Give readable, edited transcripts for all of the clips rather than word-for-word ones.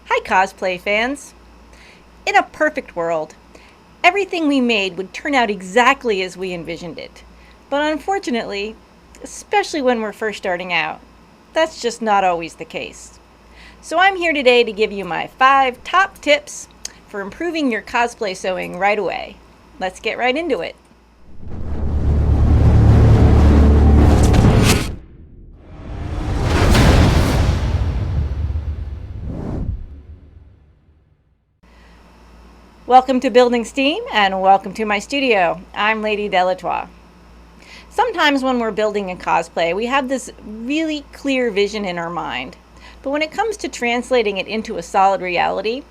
Hi cosplay fans! In a perfect world, everything we made would turn out exactly as we envisioned it. But unfortunately, especially when we're first starting out, that's just not always the case. So I'm here today to give you my 5 top tips for improving your cosplay sewing right away. Let's get right into it. Welcome to Building Steam and welcome to my studio. I'm Lady Etoile. Sometimes when we're building a cosplay, we have this really clear vision in our mind. But when it comes to translating it into a solid reality,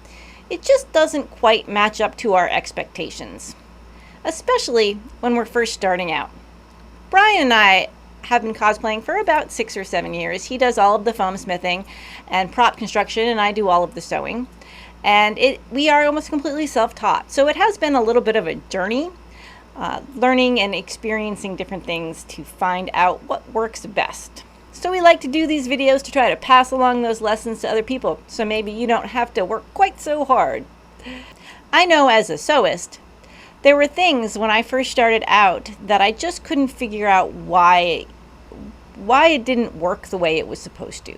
it just doesn't quite match up to our expectations. Especially when we're first starting out. Brian and I have been cosplaying for about 6 or 7 years. He does all of the foam smithing and prop construction, and I do all of the sewing. And we are almost completely self-taught. So it has been a little bit of a journey, learning and experiencing different things to find out what works best. So we like to do these videos to try to pass along those lessons to other people, so maybe you don't have to work quite so hard. I know as a sewist, there were things when I first started out that I just couldn't figure out why it didn't work the way it was supposed to.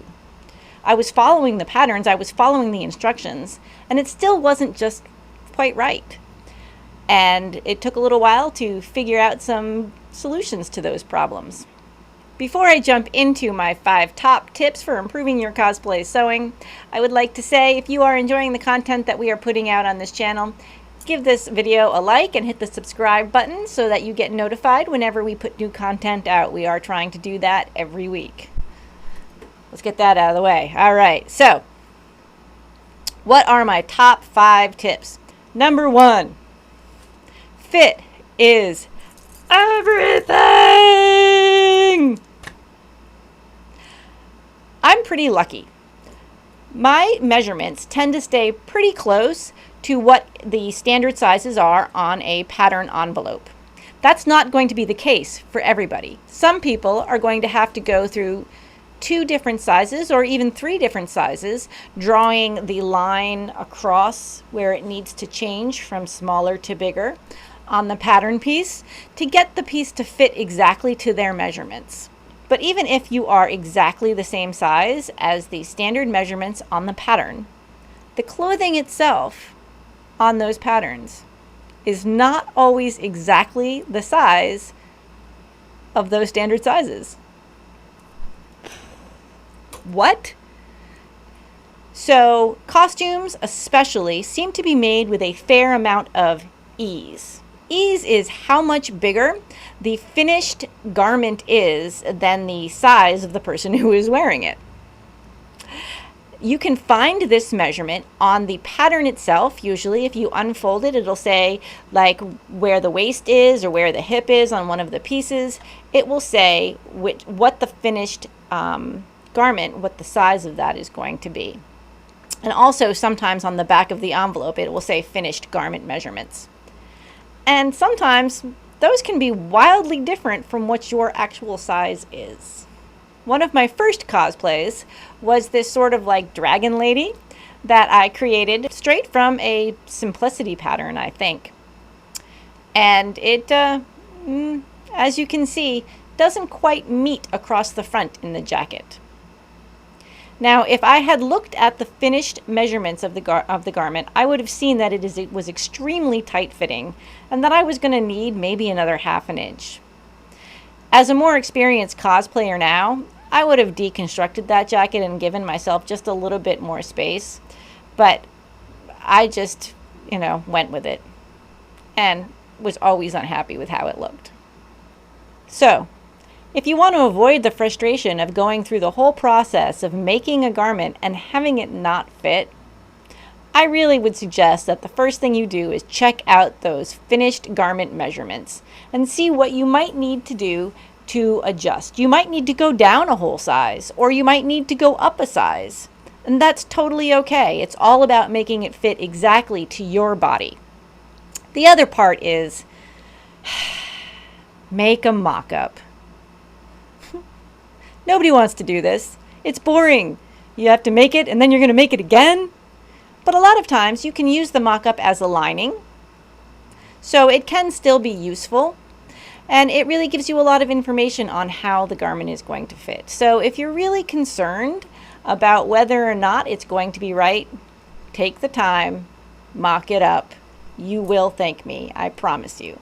I was following the patterns, I was following the instructions, and it still wasn't just quite right. And it took a little while to figure out some solutions to those problems. Before I jump into my 5 top tips for improving your cosplay sewing, I would like to say if you are enjoying the content that we are putting out on this channel, give this video a like and hit the subscribe button so that you get notified whenever we put new content out. We are trying to do that every week. Let's get that out of the way. All right, so what are my top 5 tips? Number 1, fit is everything. I'm pretty lucky. My measurements tend to stay pretty close to what the standard sizes are on a pattern envelope. That's not going to be the case for everybody. Some people are going to have to go through 2 different sizes or even 3 different sizes, drawing the line across where it needs to change from smaller to bigger on the pattern piece to get the piece to fit exactly to their measurements. But even if you are exactly the same size as the standard measurements on the pattern, the clothing itself on those patterns is not always exactly the size of those standard sizes. What? So costumes especially seem to be made with a fair amount of ease. Ease is how much bigger the finished garment is than the size of the person who is wearing it. You can find this measurement on the pattern itself. Usually if you unfold it, it'll say like where the waist is or where the hip is on one of the pieces. It will say what the finished garment, what the size of that is going to be. And also sometimes on the back of the envelope it will say finished garment measurements. And sometimes those can be wildly different from what your actual size is. One of my first cosplays was this sort of like dragon lady that I created straight from a simplicity pattern, I think. And it, as you can see, doesn't quite meet across the front in the jacket. Now, if I had looked at the finished measurements of the garment, I would have seen that it was extremely tight-fitting and that I was going to need maybe another ½ inch. As a more experienced cosplayer now, I would have deconstructed that jacket and given myself just a little bit more space, but I just, went with it and was always unhappy with how it looked. So, if you want to avoid the frustration of going through the whole process of making a garment and having it not fit, I really would suggest that the first thing you do is check out those finished garment measurements and see what you might need to do to adjust. You might need to go down a whole size, or you might need to go up a size. And that's totally okay. It's all about making it fit exactly to your body. The other part is make a mock-up. Nobody wants to do this. It's boring. You have to make it and then you're going to make it again. But a lot of times you can use the mock-up as a lining, so it can still be useful. And it really gives you a lot of information on how the garment is going to fit. So if you're really concerned about whether or not it's going to be right, take the time, mock it up. You will thank me, I promise you.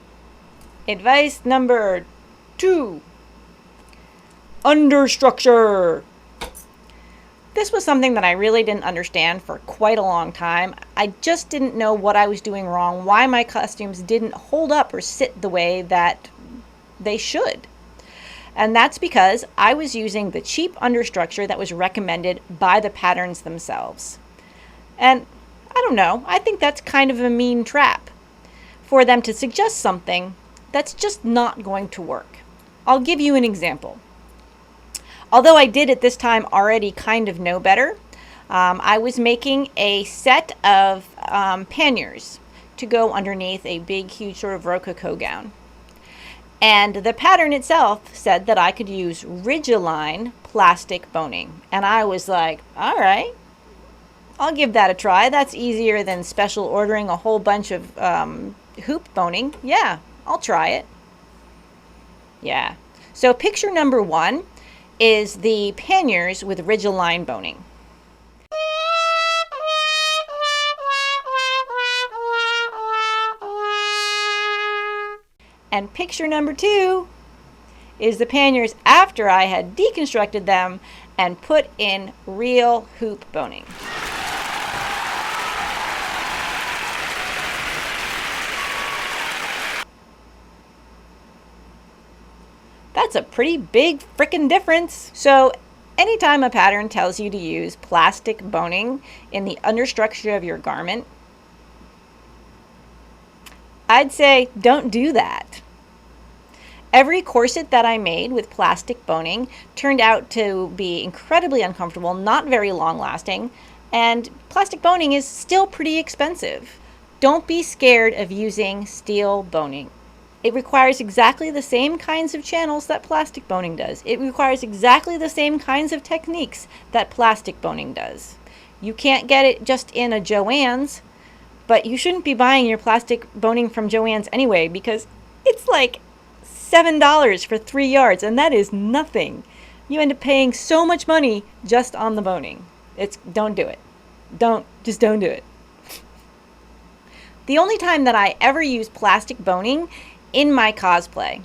Advice number 2, understructure. This was something that I really didn't understand for quite a long time. I just didn't know what I was doing wrong, why my costumes didn't hold up or sit the way that they should. And that's because I was using the cheap understructure that was recommended by the patterns themselves. And I don't know, I think that's kind of a mean trap for them to suggest something that's just not going to work. I'll give you an example. Although I did at this time already kind of know better, I was making a set of panniers to go underneath a big, huge sort of Rococo gown. And the pattern itself said that I could use Ridgeline plastic boning. And I was like, all right, I'll give that a try. That's easier than special ordering a whole bunch of hoop boning. Yeah, I'll try it. Yeah. So picture number 1 is the panniers with Ridgeline boning. And picture number 2 is the panniers after I had deconstructed them and put in real hoop boning. That's a pretty big frickin' difference. So anytime a pattern tells you to use plastic boning in the understructure of your garment, I'd say don't do that. Every corset that I made with plastic boning turned out to be incredibly uncomfortable, not very long lasting, and plastic boning is still pretty expensive. Don't be scared of using steel boning. It requires exactly the same kinds of channels that plastic boning does. It requires exactly the same kinds of techniques that plastic boning does. You can't get it just in a Joann's, but you shouldn't be buying your plastic boning from Joann's anyway, because it's like $7 for 3 yards, and that is nothing. You end up paying so much money just on the boning. Don't do it. Just don't do it. The only time that I ever use plastic boning in my cosplay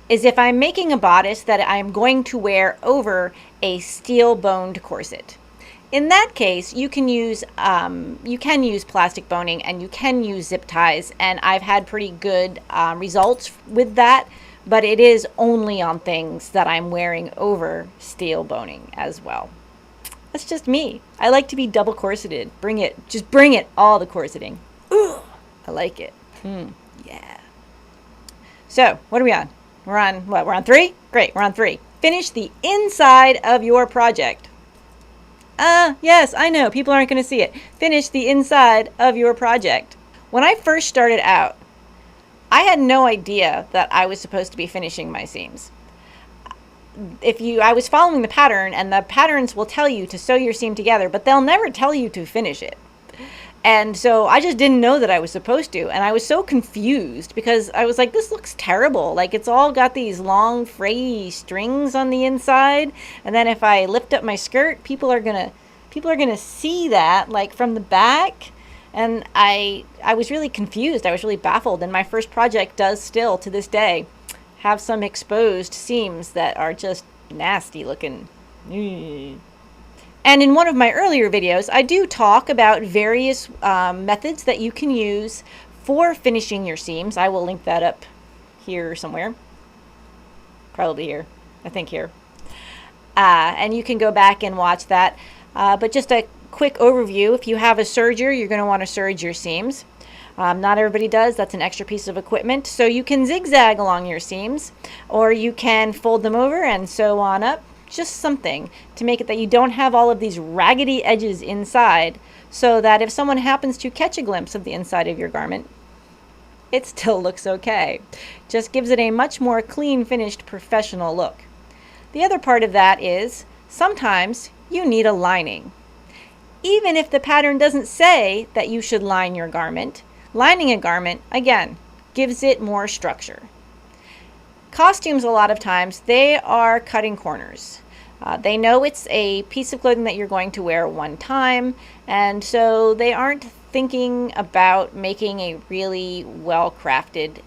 is if I'm making a bodice that I'm going to wear over a steel boned corset. In that case, you can use plastic boning and you can use zip ties, and I've had pretty good results with that, but it is only on things that I'm wearing over steel boning as well. That's just me. I like to be double corseted. Bring it. Just bring it. All the corseting. Ooh, I like it. Yeah. So, what are we on? We're on what? We're on 3? Great, we're on 3. Finish the inside of your project. Yes, I know. People aren't going to see it. Finish the inside of your project. When I first started out, I had no idea that I was supposed to be finishing my seams. I was following the pattern, and the patterns will tell you to sew your seam together, but they'll never tell you to finish it. And so I just didn't know that I was supposed to, and I was so confused because I was like, this looks terrible. Like, it's all got these long frayy strings on the inside, and then if I lift up my skirt, people are gonna see that, like, from the back. And I was really confused. I was really baffled, and my first project does still to this day have some exposed seams that are just nasty looking. And in one of my earlier videos, I do talk about various methods that you can use for finishing your seams. I will link that up here somewhere. Probably here. I think here. And you can go back and watch that. But just a quick overview. If you have a serger, you're going to want to serge your seams. Not everybody does. That's an extra piece of equipment. So you can zigzag along your seams, or you can fold them over and sew on up. Just something to make it that you don't have all of these raggedy edges inside, so that if someone happens to catch a glimpse of the inside of your garment, it still looks okay. Just gives it a much more clean, finished, professional look. The other part of that is sometimes you need a lining. even if the pattern doesn't say that you should line your garment. Lining a garment, again, gives it more structure. Costumes, a lot of times, they are cutting corners. They know it's a piece of clothing that you're going to wear one time, and so they aren't thinking about making a really well-crafted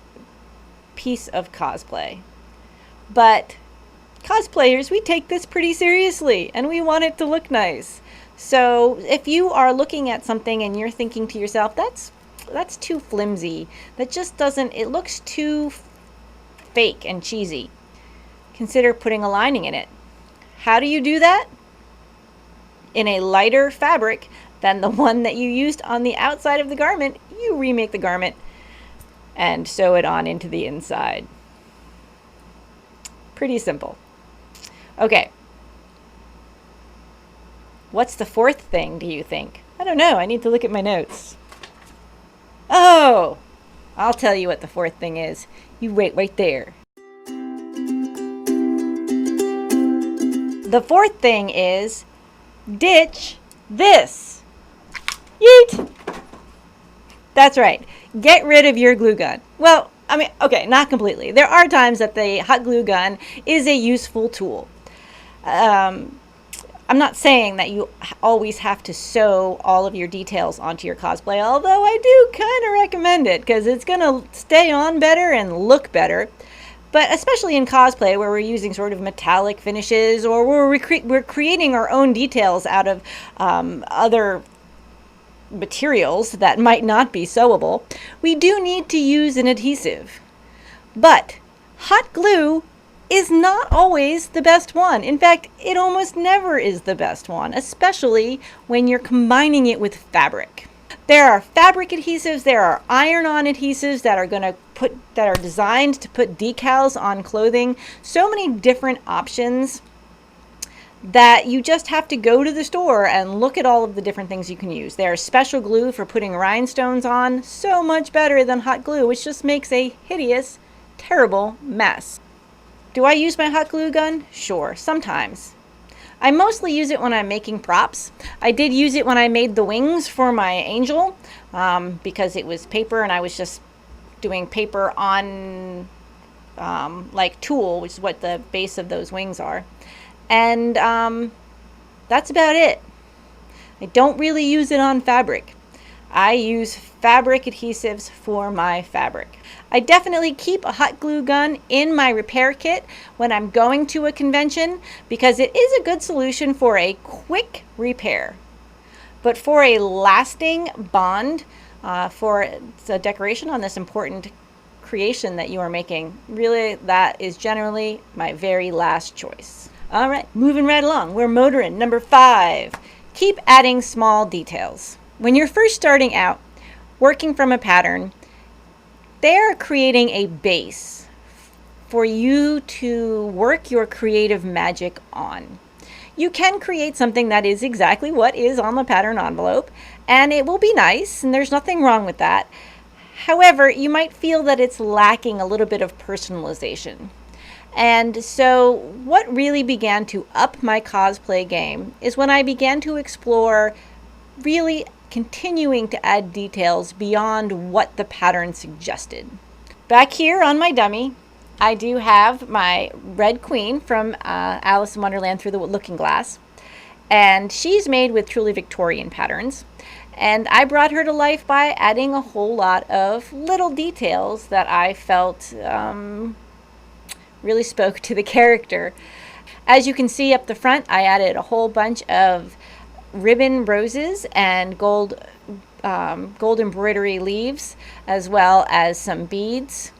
piece of cosplay. But cosplayers, we take this pretty seriously, and we want it to look nice. So if you are looking at something and you're thinking to yourself, that's too flimsy, that just doesn't, it looks too fake and cheesy, consider putting a lining in it. How do you do that? In a lighter fabric than the one that you used on the outside of the garment, you remake the garment and sew it on into the inside. Pretty simple. Okay. What's the fourth thing, do you think? I don't know. I need to look at my notes. Oh, I'll tell you what the fourth thing is. You wait right there. The fourth thing is ditch this. Yeet! That's right. Get rid of your glue gun. Well, I mean, okay, not completely. There are times that the hot glue gun is a useful tool. I'm not saying that you always have to sew all of your details onto your cosplay, although I do kind of recommend it because it's going to stay on better and look better. But especially in cosplay where we're using sort of metallic finishes, or we're creating our own details out of other materials that might not be sewable, we do need to use an adhesive. But hot glue is not always the best one. In fact, it almost never is the best one, especially when you're combining it with fabric. There are fabric adhesives, there are iron-on adhesives that are designed to put decals on clothing. So many different options that you just have to go to the store and look at all of the different things you can use. There's special glue for putting rhinestones on, so much better than hot glue, which just makes a hideous, terrible mess. Do I use my hot glue gun? Sure, sometimes. I mostly use it when I'm making props. I did use it when I made the wings for my angel because it was paper and I was just doing paper on like tulle, which is what the base of those wings are. And that's about it. I don't really use it on fabric. I use fabric adhesives for my fabric. I definitely keep a hot glue gun in my repair kit when I'm going to a convention because it is a good solution for a quick repair. But for a lasting bond, for the decoration on this important creation that you are making, really that is generally my very last choice. All right, moving right along. We're motoring. Number 5, keep adding small details. When you're first starting out, working from a pattern, they're creating a base for you to work your creative magic on. You can create something that is exactly what is on the pattern envelope, and it will be nice, and there's nothing wrong with that. However, you might feel that it's lacking a little bit of personalization. And so what really began to up my cosplay game is when I began to explore really continuing to add details beyond what the pattern suggested. Back here on my dummy, I do have my Red Queen from Alice in Wonderland Through the Looking Glass, and she's made with truly Victorian patterns. And I brought her to life by adding a whole lot of little details that I felt really spoke to the character. As you can see up the front, I added a whole bunch of ribbon roses and gold embroidery leaves, as well as some beads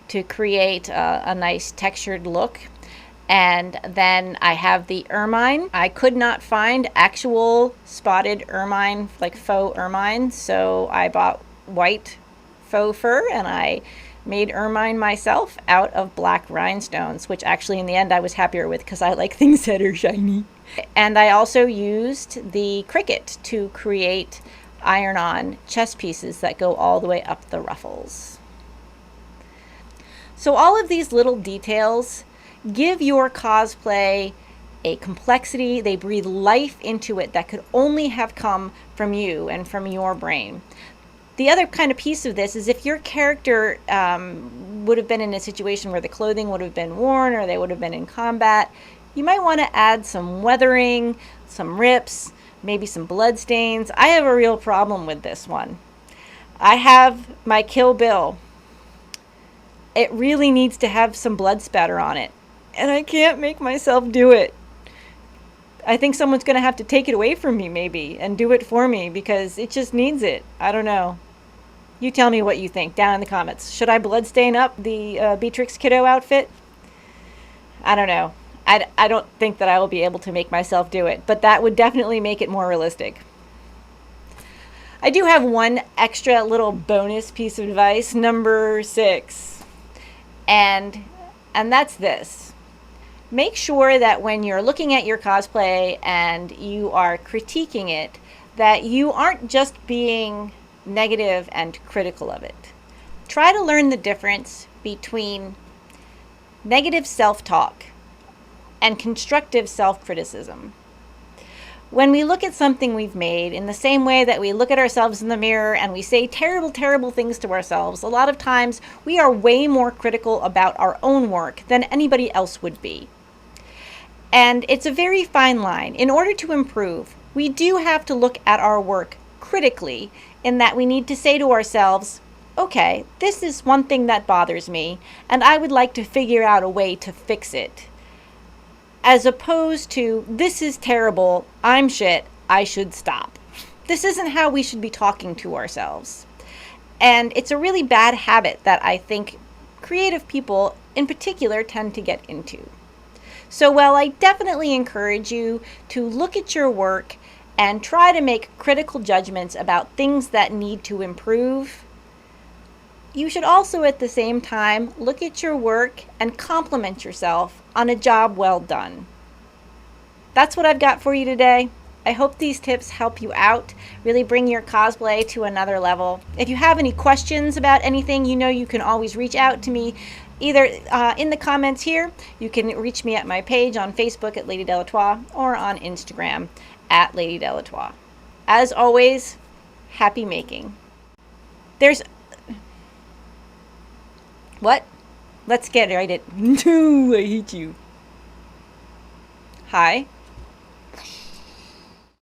to create a nice textured look. And then I have the ermine. I could not find actual spotted ermine, like faux ermine, so I bought white faux fur and I made ermine myself out of black rhinestones, which actually in the end I was happier with because I like things that are shiny. And I also used the cricket to create iron-on chest pieces that go all the way up the ruffles. So all of these little details give your cosplay a complexity. They breathe life into it that could only have come from you and from your brain. The other kind of piece of this is if your character would have been in a situation where the clothing would have been worn or they would have been in combat, you might want to add some weathering, some rips, maybe some blood stains. I have a real problem with this one. I have my Kill Bill. It really needs to have some blood spatter on it, and I can't make myself do it. I think someone's going to have to take it away from me maybe and do it for me because it just needs it. I don't know. You tell me what you think down in the comments. Should I bloodstain up the Beatrix Kiddo outfit? I don't know. I don't think that I will be able to make myself do it, but that would definitely make it more realistic. I do have one extra little bonus piece of advice, number 6. And that's this. Make sure that when you're looking at your cosplay and you are critiquing it, that you aren't just being negative and critical of it. Try to learn the difference between negative self-talk and constructive self-criticism. When we look at something we've made, in the same way that we look at ourselves in the mirror and we say terrible, terrible things to ourselves, a lot of times we are way more critical about our own work than anybody else would be. And it's a very fine line. In order to improve, we do have to look at our work critically, in that we need to say to ourselves, okay, this is one thing that bothers me, and I would like to figure out a way to fix it. As opposed to, this is terrible, I'm shit, I should stop. This isn't how we should be talking to ourselves. And it's a really bad habit that I think creative people in particular tend to get into. So while I definitely encourage you to look at your work and try to make critical judgments about things that need to improve, you should also at the same time look at your work and compliment yourself on a job well done. That's what I've got for you today. I hope these tips help you out, really bring your cosplay to another level. If you have any questions about anything, you know you can always reach out to me either in the comments here. You can reach me at my page on Facebook at Lady Delatois or on Instagram at Lady Delatois. As always, happy making. What? Let's get right at. No, I hate you. Hi.